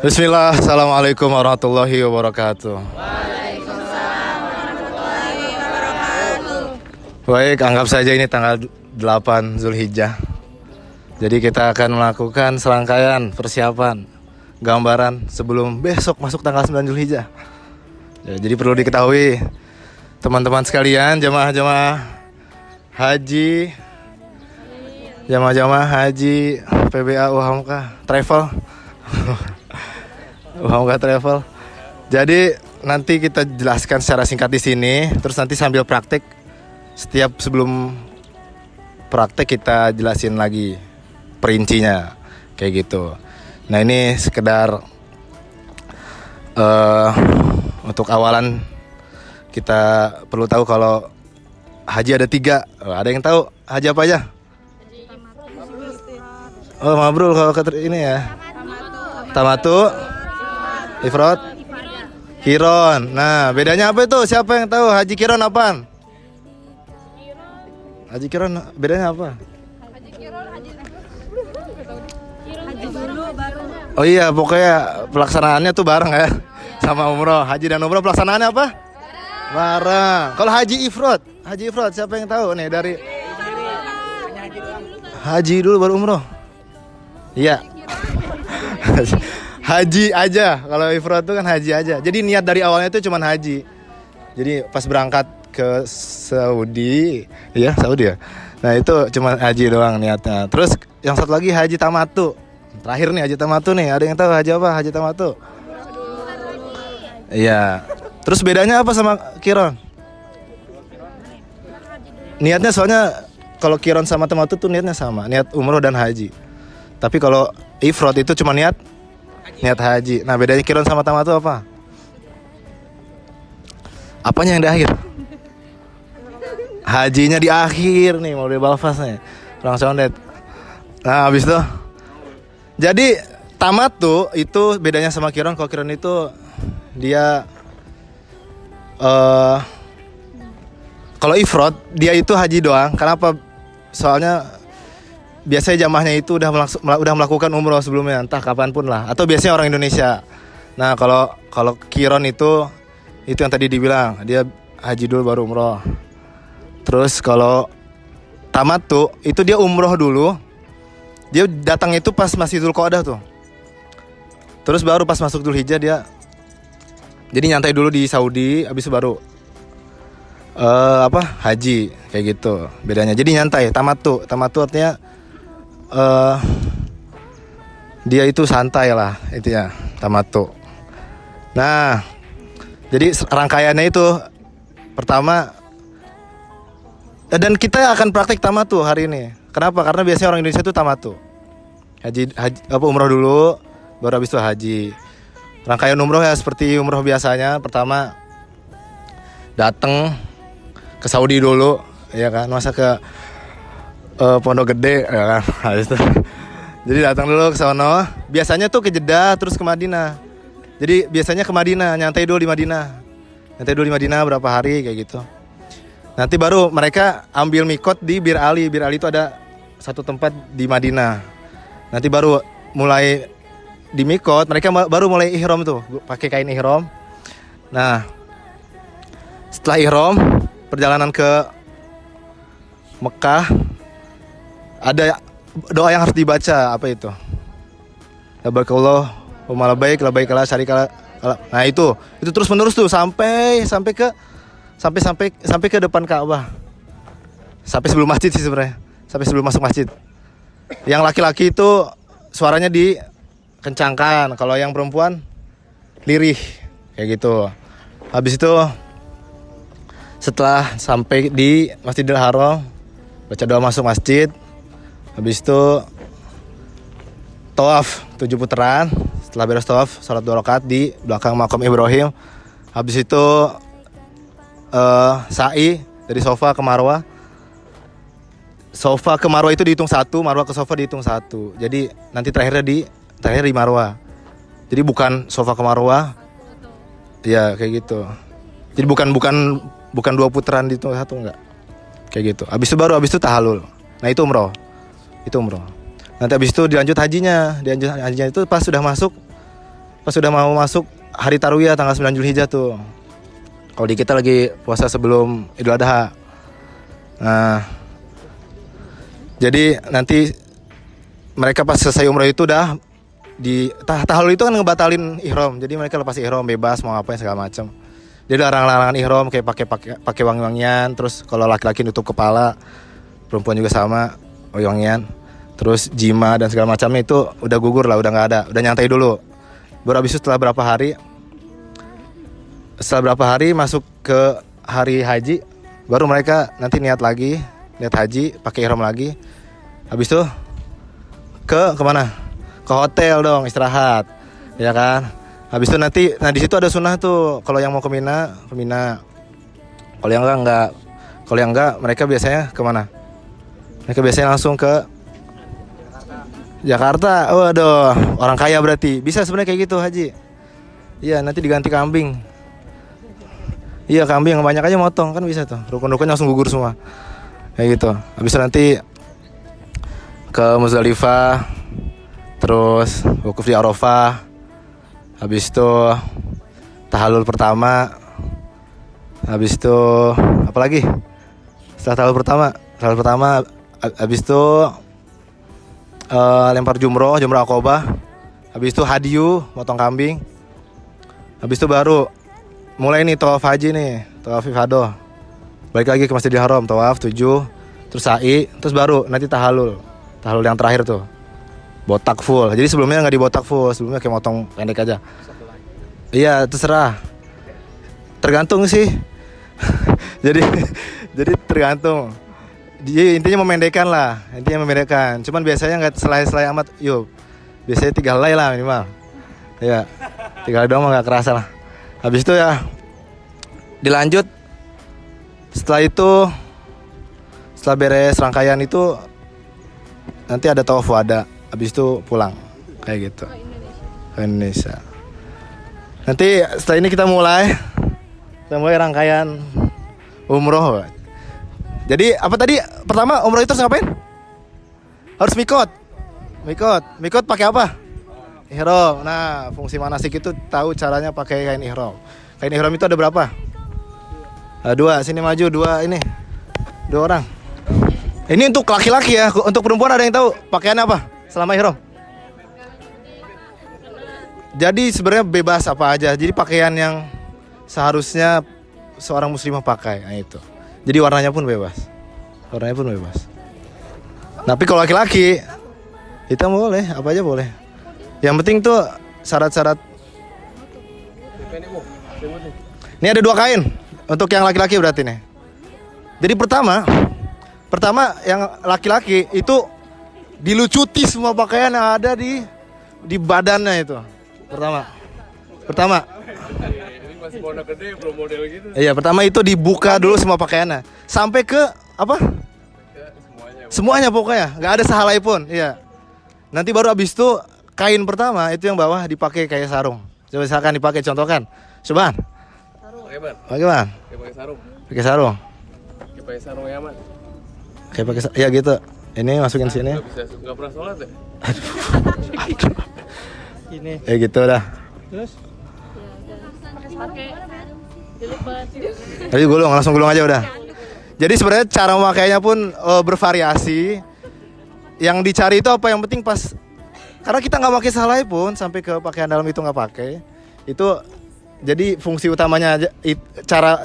Bismillah, Assalamualaikum warahmatullahi wabarakatuh. Baik, anggap saja ini tanggal 8 Zulhijjah. Jadi kita akan melakukan serangkaian persiapan gambaran sebelum besok masuk tanggal 9 Zulhijjah. Jadi perlu diketahui teman-teman sekalian, jamaah-jamaah haji, jamaah-jamaah haji PBA UHAMKA Travel. UHAMKA Travel. Jadi nanti kita jelaskan secara singkat di sini, terus nanti sambil praktek setiap sebelum praktek kita jelasin lagi perincinya kayak gitu. Nah, ini sekedar untuk awalan kita perlu tahu kalau haji ada 3. Ada yang tahu haji apa aja? Oh, mabrur kalau ini ya. Tamatu, ifrad, kiron. Nah, bedanya apa itu? Siapa yang tahu haji kiron apaan? Haji kiron bedanya apa? Haji dulu baru. Oh iya, pokoknya pelaksanaannya tuh bareng ya. Sama umroh. Haji dan umroh pelaksanaannya apa? Bareng. Kalau haji ifrad siapa yang tahu nih dari haji dulu baru umroh? Iya. Haji aja. Kalau ifrad itu kan haji aja. Jadi niat dari awalnya itu cuma haji. Jadi pas berangkat ke Saudi, ya Saudi ya. Nah, itu cuma haji doang niatnya. Terus yang satu lagi haji tamatu. Terakhir nih haji tamatu nih. Ada yang tahu haji apa? Haji tamatu. Iya. Terus bedanya apa sama kiron? Niatnya soalnya kalau kiron sama tamatu tuh niatnya sama, niat umroh dan haji. Tapi kalau ifrad itu cuma niat haji. Nah, bedanya kiron sama tamatu apa? Apanya yang di akhir? Hajinya di akhir nih, mau balfas nih. Orang condet. Nah, habis itu. Jadi tamatu itu bedanya sama kiron. Kalau kiron itu dia kalau ifrad dia itu haji doang. Kenapa? Soalnya biasanya jamaahnya itu udah melakukan umroh sebelumnya, entah kapanpun lah, atau biasanya orang Indonesia. Nah, kalau kiron itu yang tadi dibilang, dia haji dulu baru umroh. Terus kalau tamatu itu dia umroh dulu. Dia datang itu pas masih Dzulqa'dah tuh. Terus baru pas masuk Dzulhijjah dia jadi nyantai dulu di Saudi, habis itu baru haji kayak gitu. Bedanya. Jadi nyantai, tamatu artinya dia itu santai lah, itu ya tamatu. Nah, jadi rangkaiannya itu pertama, dan kita akan praktek tamatu hari ini. Kenapa? Karena biasanya orang Indonesia itu tamatu. Haji umroh dulu, baru habis itu haji. Rangkaian umroh ya seperti umroh biasanya. Pertama datang ke Saudi dulu, ya kan? Masa ke Pondok Gede, ya kan? Habis itu. Jadi datang dulu ke sono. Biasanya tuh ke Jeddah terus ke Madinah. Jadi biasanya ke Madinah, nyantai dulu di Madinah. Nyantai dulu di Madinah berapa hari kayak gitu. Nanti baru mereka ambil mikot di Bir Ali. Bir Ali itu ada satu tempat di Madinah. Nanti baru mulai di mikot, mereka baru mulai ihram tuh, pakai kain ihram. Nah, setelah ihram, perjalanan ke Mekah, ada doa yang harus dibaca. Apa itu? Labbaikallahumma labbaik, labbaik la syarika lak. Nah, itu terus menerus tuh sampai ke depan Ka'bah. Sampai sebelum masjid sih sebenarnya. Sampai sebelum masuk masjid. Yang laki-laki itu suaranya dikencangkan, kalau yang perempuan lirih kayak gitu. Habis itu setelah sampai di Masjidil Haram, baca doa masuk masjid. Habis itu tawaf 7 putaran. Setelah beres tawaf, salat 2 rakaat di belakang makam Ibrahim. Habis itu sa'i dari Sofa ke Marwah. Sofa ke Marwah itu dihitung 1, Marwah ke Sofa dihitung 1. Jadi nanti terakhir di Marwah. Jadi bukan Sofa ke Marwah. Ya kayak gitu. Jadi bukan 2 putaran dihitung 1, enggak. Kayak gitu. Habis itu tahallul. Nah, itu umroh. Nanti habis itu dilanjut hajinya. Hajinya itu pas sudah masuk pas sudah mau masuk hari Tarwiyah tanggal 9 Zulhijjah tuh. Kalau di kita lagi puasa sebelum Idul Adha. Nah, jadi nanti mereka pas selesai umroh itu udah di tahallul itu kan ngebatalin ihram. Jadi mereka lepas ihram bebas mau ngapain segala macam. Jadi larangan-larangan ihram kayak pakai wangi-wangian, terus kalau laki-laki nutup kepala, perempuan juga sama, wangi-wangian. Terus jima dan segala macamnya itu udah gugur lah, udah nggak ada, udah nyantai dulu. Baru habis itu setelah berapa hari masuk ke hari haji, baru mereka nanti niat haji, pakai ihram lagi. Habis itu kemana? Ke hotel dong, istirahat, ya kan? Habis itu nanti, nah di situ ada sunnah tuh. Kalau yang mau ke Mina. Kalau yang enggak, mereka biasanya kemana? Mereka biasanya langsung ke Jakarta. Waduh, orang kaya berarti. Bisa sebenarnya kayak gitu haji. Iya, nanti diganti kambing. Iya, kambing banyak aja motong kan bisa tuh. Rukun-rukunnya langsung gugur semua. Kayak gitu. Habis itu nanti ke Muzdalifah, terus wukuf di Arafah. Habis itu tahallul pertama. Habis itu apa lagi? Setelah tahallul pertama habis itu lempar jumroh Aqobah. Habis itu hadyu, motong kambing. Habis itu baru mulai nih tawaf haji nih, tawaf ifadah. Balik lagi ke Masjidil Haram, tawaf 7, terus sa'i, terus baru nanti tahallul yang terakhir tuh. Botak full. Jadi sebelumnya nggak dibotak full, sebelumnya kayak motong pendek aja. Iya, terserah. Tergantung sih. jadi tergantung. Jadi intinya memendekkan. Cuman biasanya nggak selai-selai amat. Biasanya 3 helai lah minimal. Iya, 3 helai doang nggak kerasa lah. Habis itu ya dilanjut. Setelah beres rangkaian itu nanti ada tawaf wada. Habis itu pulang kayak gitu ke Indonesia. Nanti setelah ini kita mulai rangkaian umroh. Jadi apa tadi? Pertama umroh itu harus ngapain? Harus mikot pakai apa? Ihram. Nah, fungsi manasik itu tahu caranya pakai kain ihram. Kain ihram itu ada berapa? 2. Sini maju 2 ini. 2 orang. Ini untuk laki-laki ya. Untuk perempuan ada yang tahu pakaiannya apa selama ihram? Jadi sebenarnya bebas apa aja. Jadi pakaian yang seharusnya seorang muslimah pakai. Nah itu. Jadi warnanya pun bebas. Tapi kalau laki-laki hitam boleh, apa aja boleh. Yang penting tuh syarat-syarat. Ini ada 2 kain untuk yang laki-laki berarti nih. Jadi pertama yang laki-laki itu dilucuti semua pakaian yang ada di badannya itu. Pertama. Ini masih pondok gede belum model gitu. Iya, pertama itu dibuka dulu semua pakaiannya. Sampai ke apa? Semuanya pokoknya, nggak ada sehelai pun. Iya. Nanti baru abis itu kain pertama itu yang bawah dipakai kayak sarung. Coba misalkan dipakai, contohkan. Coba. Bagaimana? Pakai sarung. Pakai sarung ya, Man. Kayak pakai ya gitu. Ini masukin sini. Enggak pernah sholat ya? Ini. Gitu dah. Terus? Pakai dilipat. Jadi langsung gulung aja udah. Jadi sebenarnya cara memakainya pun bervariasi. Yang dicari itu apa yang penting pas. Karena kita nggak pakai sehelai pun sampai ke pakaian dalam itu nggak pakai. Itu jadi fungsi utamanya aja,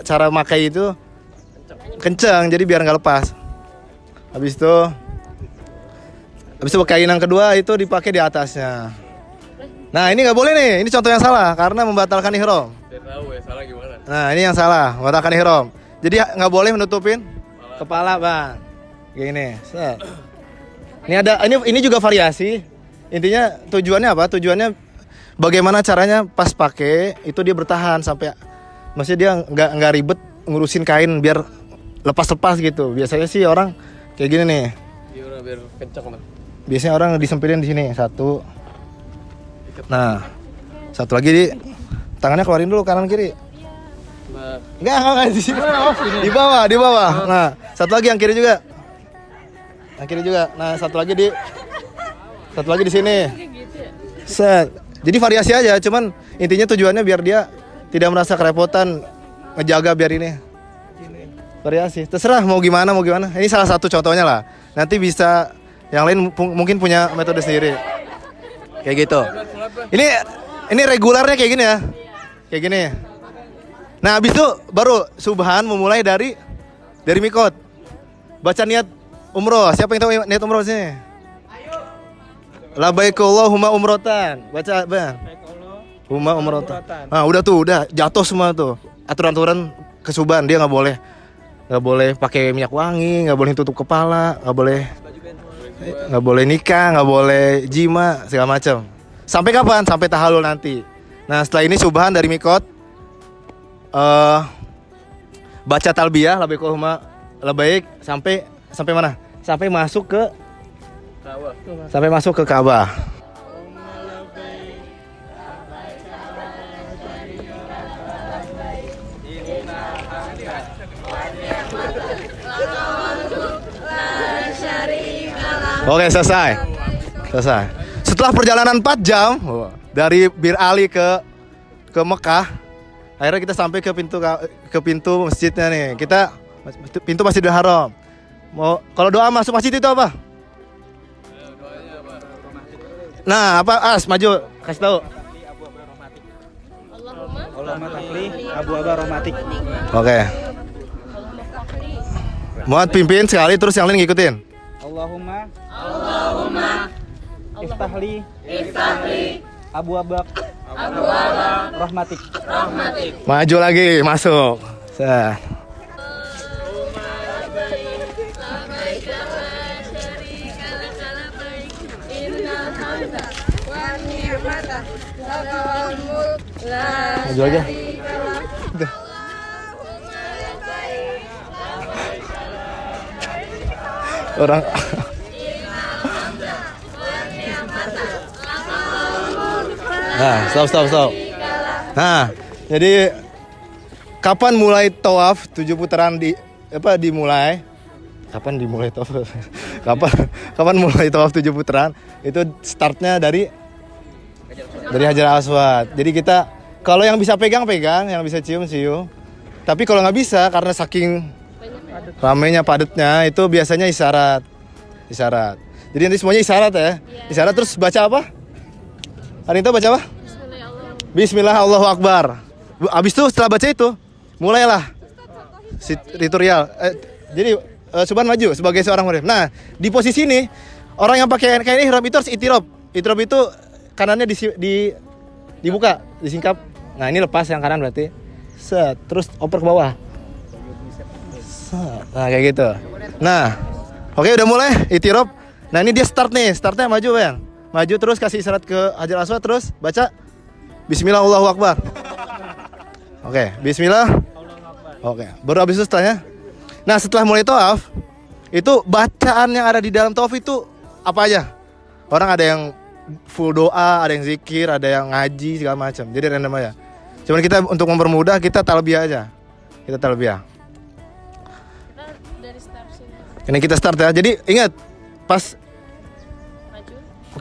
cara makai itu kencang. Jadi biar nggak lepas. Habis itu kain yang kedua itu dipakai di atasnya. Nah ini nggak boleh nih, ini contoh yang salah karena membatalkan ihram. Saya tahu ya, salah gimana? Nah ini yang salah, membatalkan ihram. Jadi nggak boleh menutupin kepala bang. Gini, set. Ini juga variasi. Intinya tujuannya apa? Tujuannya bagaimana caranya pas pakai itu dia bertahan sampai, maksudnya dia nggak ribet ngurusin kain biar lepas gitu. Biasanya sih orang kayak gini nih. Iya, biar kencang lah. Biasanya orang disempilin di sini 1. Nah, 1 lagi tangannya keluarin dulu kanan kiri. Nah, Enggak di sini. Di bawah. Nah, 1 lagi yang kiri juga. Yang kiri juga. Nah, 1 lagi di sini. Set. Jadi variasi aja, cuman intinya tujuannya biar dia tidak merasa kerepotan ngejaga biar ini. Variasi. Terserah mau gimana. Ini salah satu contohnya lah. Nanti bisa yang lain mungkin punya metode sendiri. Kayak gitu. Ini regulernya kayak gini ya. Kayak gini. Nah, habis itu baru subhan memulai dari mikot. Baca niat umroh. Siapa yang tahu niat umroh sini? Labbaikallahumma umrotan. Baca, Bang. Umma umrotan. Nah, udah jatuh semua tuh. Aturan-aturan kesuban dia nggak boleh pakai minyak wangi, nggak boleh tutup kepala, nggak boleh nikah, nggak boleh jima segala macam. Sampai kapan? Sampai tahalul nanti. Nah, setelah ini subhan dari mikot, baca talbiyah labbaikallahumma labbaik sampai mana? Sampai masuk ke Ka'bah. Oke, selesai. Setelah perjalanan 4 jam dari Bir Ali ke Mekah, akhirnya kita sampai ke pintu masjidnya nih. Pintu Masjidil Haram. Kalau doa masuk masjid itu apa? Nah, apa? Maju, kasih tahu. Allahumma tafli Abu Aba Rohmatik. Oke. Muat pimpin sekali, terus yang lain ngikutin. Allahumma iftahli Abu Aba Rohmatik. Maju lagi, masuk. Maju aja. Orang Nah, stop. Nah, jadi kapan mulai tawaf 7 putaran dimulai? Kapan dimulai tawaf? Kapan mulai tawaf 7 putaran? Itu startnya dari Hajar Aswad. Jadi kita kalau yang bisa pegang, yang bisa cium. Tapi kalau nggak bisa karena saking ramainya padatnya itu biasanya isyarat. Jadi nanti semuanya isyarat ya. Isyarat terus baca apa? Anita baca apa? Bismillah Allahu Akbar. Abis itu setelah baca itu mulailah ritual. Jadi Subhan maju sebagai seorang murid. Nah, di posisi ini orang yang pakai kain ihram itu harus itirab. Itirab itu kanannya dibuka, disingkap. Nah, ini lepas yang kanan berarti. Set, terus oper ke bawah. Set. Nah, kayak gitu. Nah, oke udah mulai itirab. Nah, ini dia startnya maju, Bang. Maju terus kasih isyarat ke Hajar Aswad terus baca Bismillah Allahu Akbar. Oke, Bismillah. Oke, baru habis itu setelahnya. Nah, setelah mulai tawaf, itu bacaan yang ada di dalam tawaf itu apa aja? Orang ada yang full doa, ada yang zikir, ada yang ngaji segala macam. Jadi random aja. Cuman kita untuk mempermudah kita talbiyah aja. Kita talbiyah. Dari start sini. Ini kita start ya. Jadi ingat pas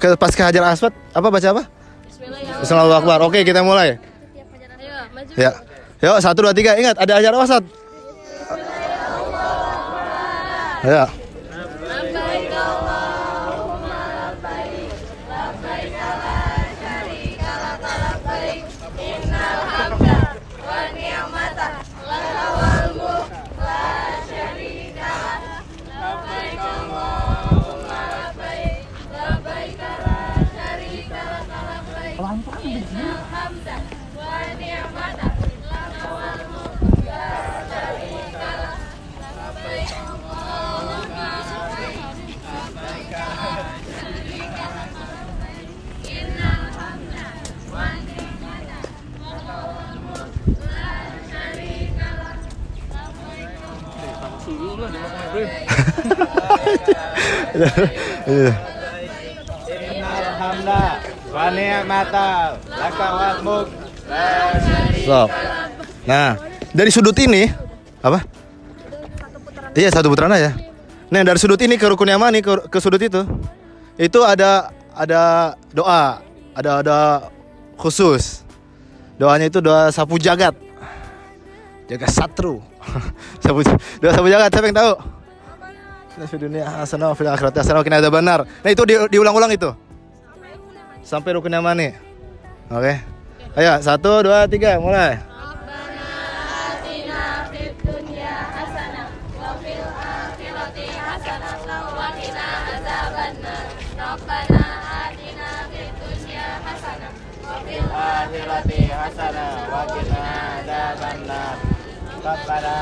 ke Hajar Aswad apa baca apa? Bismillah Akbar. Oke, kita mulai. Ayo, maju. Ya. Yuk, 1 2 3. Ingat ada Hajar Aswad. Ya. Alhamdulillah wa ni'matal laka wal mulk. Stop. Nah, dari sudut ini apa? Iya, 1 putaran aja. Nah, dari sudut ini ke rukun yamani ke sudut itu ada doa, ada khusus. Doanya itu doa sapu jagat. Jaga satru. Doa sapu jagat, siapa yang tahu? Nah, di dunia hasanah wa fil akhirati hasanah wa qina adzabannar. Nah, itu diulang-ulang itu. Sampai rukun yang mana? Oke. Ayo, 1 2 3 mulai. Akhirati hasanah wa qina adzabannar. Rabbana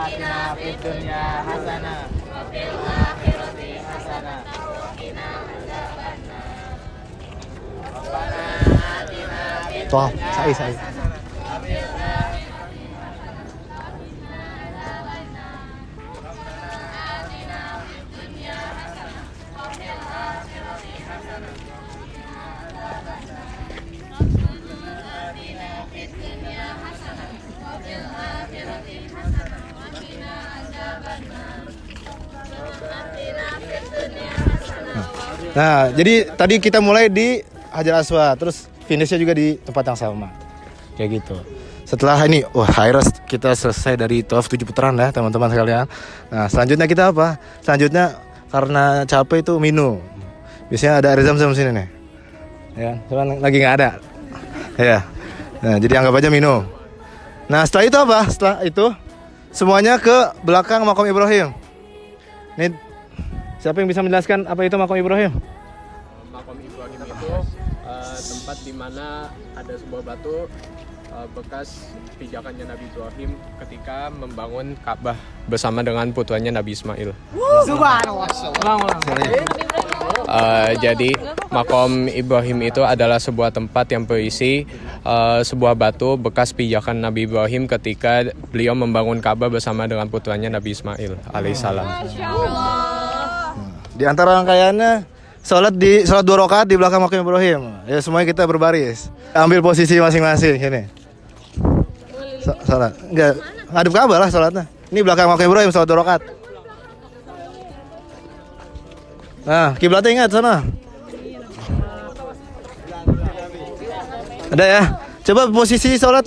atina fid dunya hasanah wa fil akhirati hasanah wa qina adzabannar. Rabbana atina fid Toh, sai. Nah, jadi tadi kita mulai di Hajar Aswad, terus finishnya juga di tempat yang sama, kayak gitu. Setelah ini, akhirnya kita selesai dari tawaf 7 putaran ya teman-teman sekalian. Nah, selanjutnya kita apa? Selanjutnya karena capek itu minum. Biasanya ada air zam-zam sini nih, ya, cuman lagi nggak ada, ya. Nah, jadi anggap aja minum. Nah, setelah itu apa? Setelah itu semuanya ke belakang makam Ibrahim. Nih, siapa yang bisa menjelaskan apa itu makam Ibrahim? Makom Ibrahim itu tempat di mana ada sebuah batu bekas pijakannya Nabi Ibrahim ketika membangun Ka'bah bersama dengan putranya Nabi Ismail. Subhanallah. Jadi makom Ibrahim itu adalah sebuah tempat yang berisi sebuah batu bekas pijakan Nabi Ibrahim ketika beliau membangun Ka'bah bersama dengan putranya Nabi Ismail alaihissalam. Di antara rangkaiannya sholat 2 rakaat di belakang makam Ibrahim. Ya, semuanya kita berbaris. Ambil posisi masing-masing sini. Sholat. Enggak, ngadep Ka'bah lah sholatnya. Ini belakang makam Ibrahim sholat 2 rakaat. Nah, kiblatnya ingat sana. Ada ya? Coba posisi sholat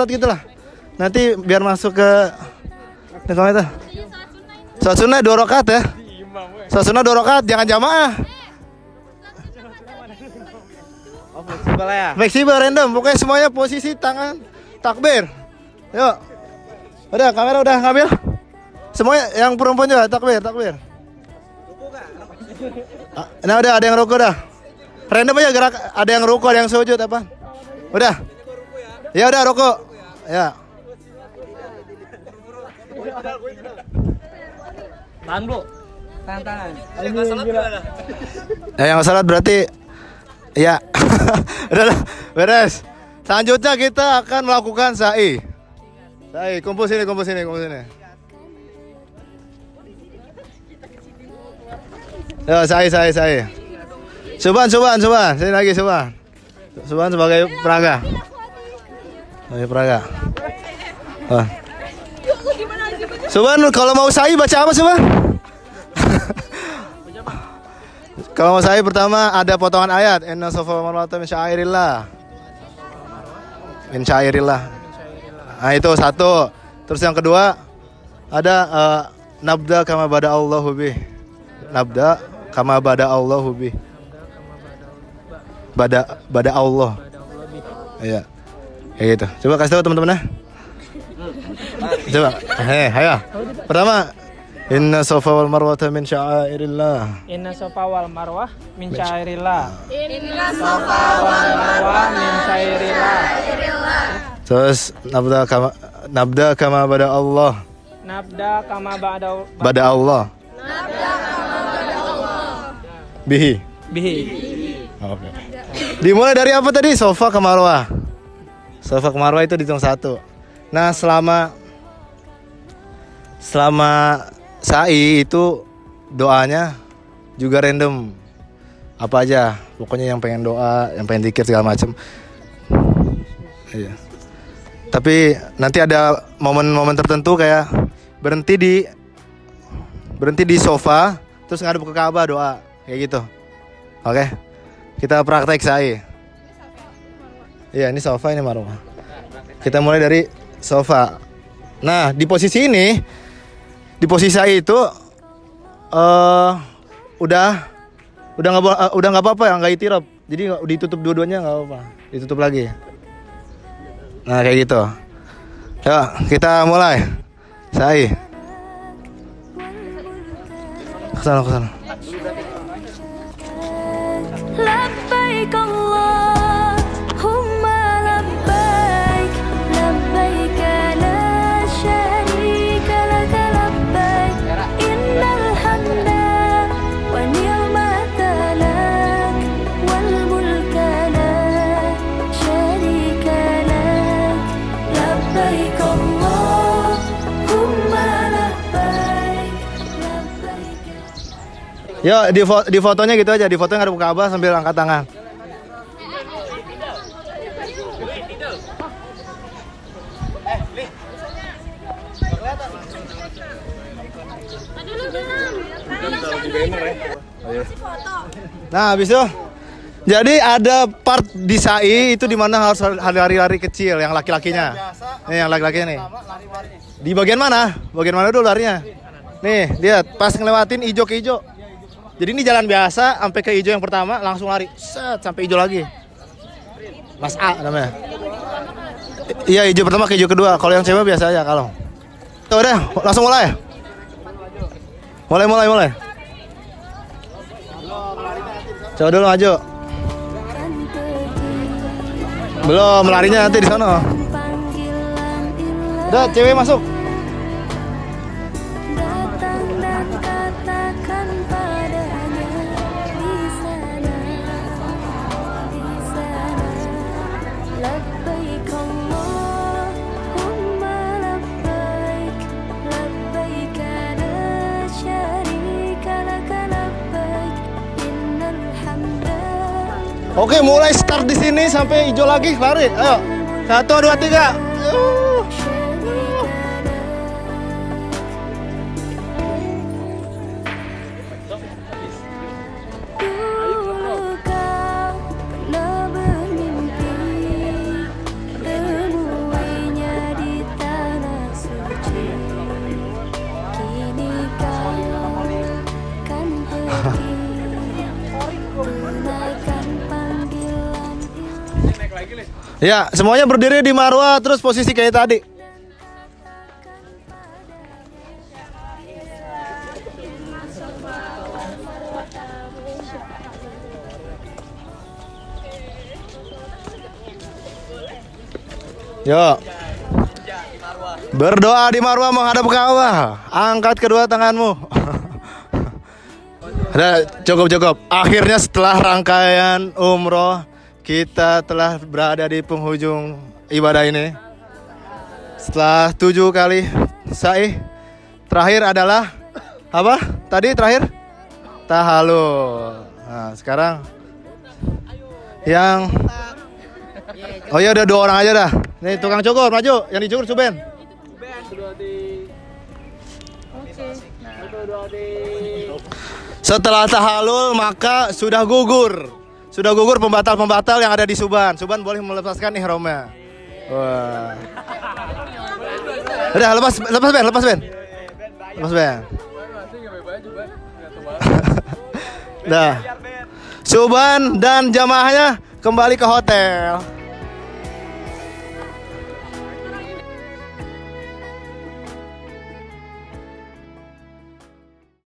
gitu lah. Nanti biar masuk ke itu. Sholat sunnah 2 rakaat ya. Sholat sunnah 2 rakaat, jangan jamaah. Oh, fleksibel ya. Fleksibel, random. Pokoknya semuanya posisi tangan takbir. Yuk. Udah, kamera udah ngambil. Semuanya yang perempuan juga takbir. Nah, udah ada yang ruku dah. Random aja gerak, ada yang ruku, ada yang sujud apa. Udah. Ya udah ruku. Ya. Tahan, Bro. Tangan. Yang salat berarti ya. Udahlah, beres. Selanjutnya kita akan melakukan sa'i. Kumpul sini. Yo, sa'i. Subhan. Sini lagi Subhan. Subhan sebagai peraga. Subhan, kalau mau sa'i baca apa Subhan? Kalau mau sa'i pertama ada potongan ayat. Inna safa wal marwata min syairillah. Nah, itu satu. Terus yang kedua ada nabda kama bada Allahu bih. Bada Allah. Iya. Kayak gitu. Coba kasih tahu teman-teman ya. Coba. Ayo. Pertama, inna safa wal marwata min syairillah. Inna safa wal marwah min syairillah. Terus nabda kama bada Allah. Bada Allah. Bihi. Oke. Dimulai dari apa tadi? Sofa ke marwah. Sofa ke marwah itu dihitung 1. Nah, selama sa'i itu doanya juga random. Apa aja, pokoknya yang pengen doa, yang pengen zikir segala macam. Iya. Tapi nanti ada momen-momen tertentu kayak berhenti di sofa, terus ngadep ke Ka'bah doa, kayak gitu. Oke. Kita praktek sa'i. Iya, ini sofa, ini marwah. Kita mulai dari sofa. Nah, di posisi ini, di posisi saya itu udah nggak apa-apa ya, nggak itirab. Jadi ditutup dua-duanya nggak apa-apa. Ditutup lagi. Nah, kayak gitu. Yuk, kita mulai. Sai. Kesana. لبيك اللهم لبيك لبيك لا شريك لك لبيك إن الحمد والنعمة لك والملك لا شريك لك لبيك اللهم لبيك لبيك. Yuk, di fotonya gitu aja. Di fotonya ngadep ke Ka'bah sambil angkat tangan. Nah, habis itu jadi ada part di sa'i itu dimana harus lari-lari kecil yang laki-lakinya. Nih yang laki-lakinya nih. Di bagian mana? Bagian mana dulu larinya? Nih, lihat pas ngelewatin hijau ke hijau. Jadi ini jalan biasa sampai ke hijau yang pertama langsung lari. Set sampai hijau lagi. Mas A namanya. Iya, hijau pertama ke hijau kedua. Kalau yang cewek biasa aja kalau. Tuh udah, langsung mulai. Mulai. Coba dulu maju. Belum, larinya nanti di sana. Udah, cewek masuk. Datang dan katakan padanya di sana labbaik Allahumma labbaik labbaik la syarika lak labbaik innal hamda. Oke, mulai start di sini sampai hijau lagi, lari. Ayo. 1 2 3. Ya, semuanya berdiri di marwah terus posisi kayak tadi. Yo. Berdoa di marwah menghadap ke Ka'bah. Angkat kedua tanganmu. Udah, cukup. Akhirnya setelah rangkaian umroh kita telah berada di penghujung ibadah ini. Setelah 7 kali sa'i, terakhir adalah apa? Tadi terakhir tahallul. Nah, sekarang yang oh ya udah 2 orang aja dah. Nih tukang cukur maju, yang dicukur Suben. Setelah tahallul maka sudah gugur pembatal-pembatal yang ada di Suban. Suban boleh melepaskan ihramnya. Wah. Udah lepas Ben. Dah. Suban dan jamaahnya kembali ke hotel.